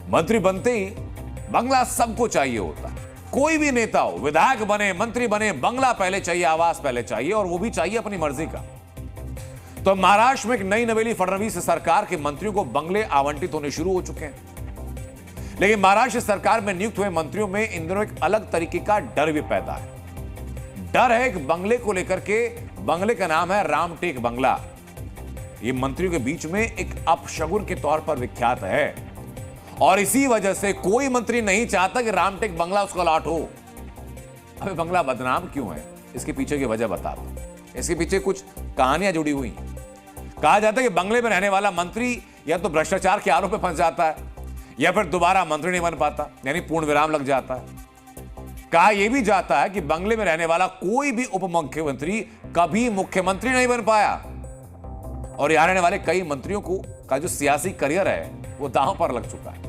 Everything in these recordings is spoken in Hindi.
मंत्री बनते ही बंगला सबको चाहिए होता है। कोई भी नेता हो, विधायक बने, मंत्री बने, बंगला पहले चाहिए, आवास पहले चाहिए, और वो भी चाहिए अपनी मर्जी का। तो महाराष्ट्र में एक नई नवेली फडणवीस सरकार के मंत्रियों को बंगले आवंटित होने शुरू हो चुके हैं। लेकिन महाराष्ट्र सरकार में नियुक्त हुए मंत्रियों में इन दिनों एक अलग तरीके का डर भी पैदा है। डर है एक बंगले को लेकर के। बंगले का नाम है रामटेक बंगला। ये मंत्रियों के बीच में एक अपशगुन के तौर पर विख्यात है, और इसी वजह से कोई मंत्री नहीं चाहता कि रामटेक बंगला उसका लॉट हो। अबे बंगला बदनाम क्यों है, इसके पीछे की वजह बता दो। इसके पीछे कुछ कहानियां जुड़ी हुई। कहा जाता है कि बंगले में रहने वाला मंत्री या तो भ्रष्टाचार के आरोप में फंस जाता है, या फिर दोबारा मंत्री नहीं बन पाता, यानी पूर्ण विराम लग जाता है। कहा यह भी जाता है कि बंगले में रहने वाला कोई भी उप मुख्यमंत्री कभी मुख्यमंत्री नहीं बन पाया, और यहां रहने वाले कई मंत्रियों का जो सियासी करियर है वो दांव पर लग चुका है।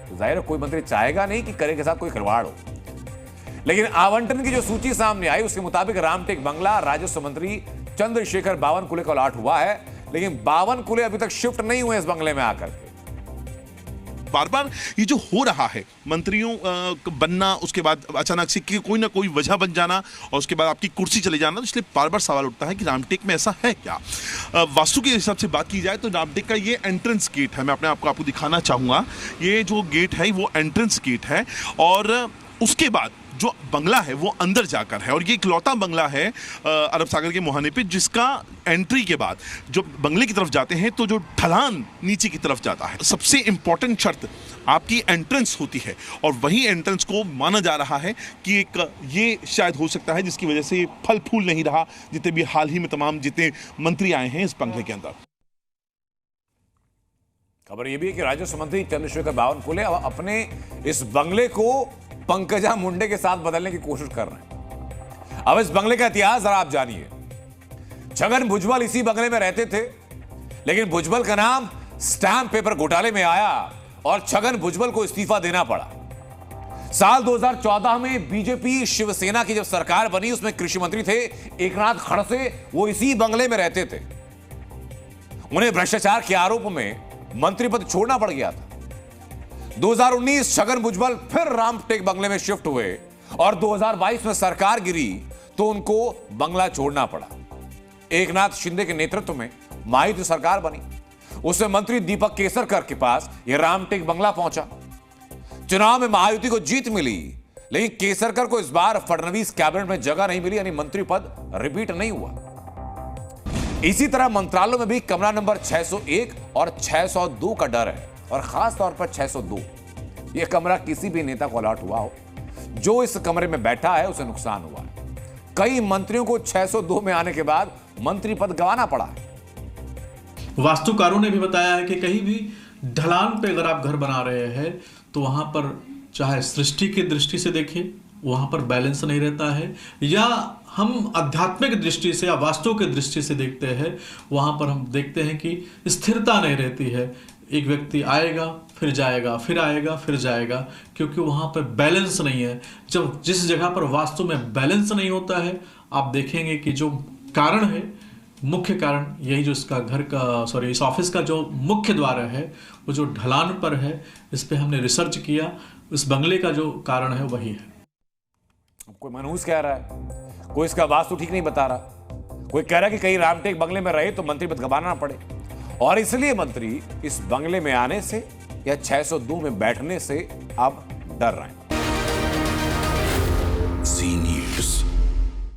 तो जाहिर है कोई मंत्री चाहेगा नहीं कि करियर के साथ कोई खिलवाड़ हो। लेकिन आवंटन की जो सूची सामने आई उसके मुताबिक रामटेक बंगला राजस्व मंत्री चंद्रशेखर बावनकुले का अलॉट हुआ है, लेकिन बावनकुले अभी तक शिफ्ट नहीं हुए इस बंगले में आकर के। बार बार ये जो हो रहा है, मंत्रियों बनना, उसके बाद अचानक से कोई ना कोई वजह बन जाना, और उसके बाद आपकी कुर्सी चले जाना, तो इसलिए बार बार सवाल उठता है कि रामटेक में ऐसा है क्या। वास्तु के हिसाब से बात की जाए तो रामटेक का ये एंट्रेंस गेट है। मैं अपने आपको दिखाना चाहूँगा। ये जो गेट है वो एंट्रेंस गेट है, और उसके बाद जो बंगला है वो अंदर जाकर है, और ये इकलौता बंगला है अरब सागर के मुहाने पे जिसका एंट्री के बाद जो बंगले की तरफ जाते हैं तो जो ढलान नीचे की तरफ जाता है। सबसे इंपॉर्टेंट शर्त आपकी एंट्रेंस होती है, और वही एंट्रेंस को माना जा रहा है कि एक ये शायद हो सकता है जिसकी वजह से फल फूल नहीं रहा जितने भी हाल ही में तमाम जितने मंत्री आए हैं इस बंगले के अंदर। खबर यह भी है कि राजस्व मंत्री चंद्रशेखर बावनकुले अपने इस बंगले को पंकजा मुंडे के साथ बदलने की कोशिश कर रहे हैं। अब इस बंगले का इतिहास जरा आप जानिए। छगन भुजबल इसी बंगले में रहते थे, लेकिन भुजबल का नाम स्टैंप पेपर घोटाले में आया और छगन भुजबल को इस्तीफा देना पड़ा। साल 2014 में बीजेपी शिवसेना की जब सरकार बनी, उसमें कृषि मंत्री थे एकनाथ खड़से। वो इसी बंगले में रहते थे। उन्हें भ्रष्टाचार के आरोप में मंत्री पद छोड़ना पड़ गया था। 2019 छगन भुजबल फिर रामटेक बंगले में शिफ्ट हुए, और 2022 में सरकार गिरी तो उनको बंगला छोड़ना पड़ा। एकनाथ शिंदे के नेतृत्व में महायुति सरकार बनी। उसमें मंत्री दीपक केसरकर के पास यह रामटेक बंगला पहुंचा। चुनाव में महायुति को जीत मिली, लेकिन केसरकर को इस बार फडणवीस कैबिनेट में जगह नहीं मिली, यानी मंत्री पद रिपीट नहीं हुआ। इसी तरह मंत्रालयों में भी कमरा नंबर 601 और 602 का डर है, और खास तौर पर 602। यह कमरा किसी भी नेता को अलॉट हुआ हो, जो इस कमरे में बैठा है उसे नुकसान हुआ है। कई मंत्रियों को 602 में आने के बाद मंत्री पद गंवाना पड़ा है। वास्तुकारों ने भी बताया है कि कहीं भी ढलान पे अगर आप घर बना रहे हैं तो वहां पर चाहे सृष्टि की दृष्टि से देखें, वहां पर बैलेंस नहीं रहता है, या हम आध्यात्मिक दृष्टि से या वास्तु की दृष्टि से देखते हैं, वहां पर हम देखते हैं कि स्थिरता नहीं रहती है। एक व्यक्ति आएगा फिर जाएगा, फिर आएगा फिर जाएगा, क्योंकि वहां पर बैलेंस नहीं है। जब जिस जगह पर वास्तु में बैलेंस नहीं होता है, आप देखेंगे कि जो कारण है, मुख्य कारण यही, जो इसका घर का इस ऑफिस का जो मुख्य द्वार है वो जो ढलान पर है, इस पे हमने रिसर्च किया। इस बंगले का जो कारण है वही है। कोई मनहूस कह रहा है, कोई इसका वास्तु ठीक नहीं बता रहा, कोई कह रहा है कि कहीं रामटेक बंगले में रहे तो मंत्री पद गंवाना ना पड़े, और इसलिए मंत्री इस बंगले में आने से या 602 में बैठने से अब डर रहे हैं।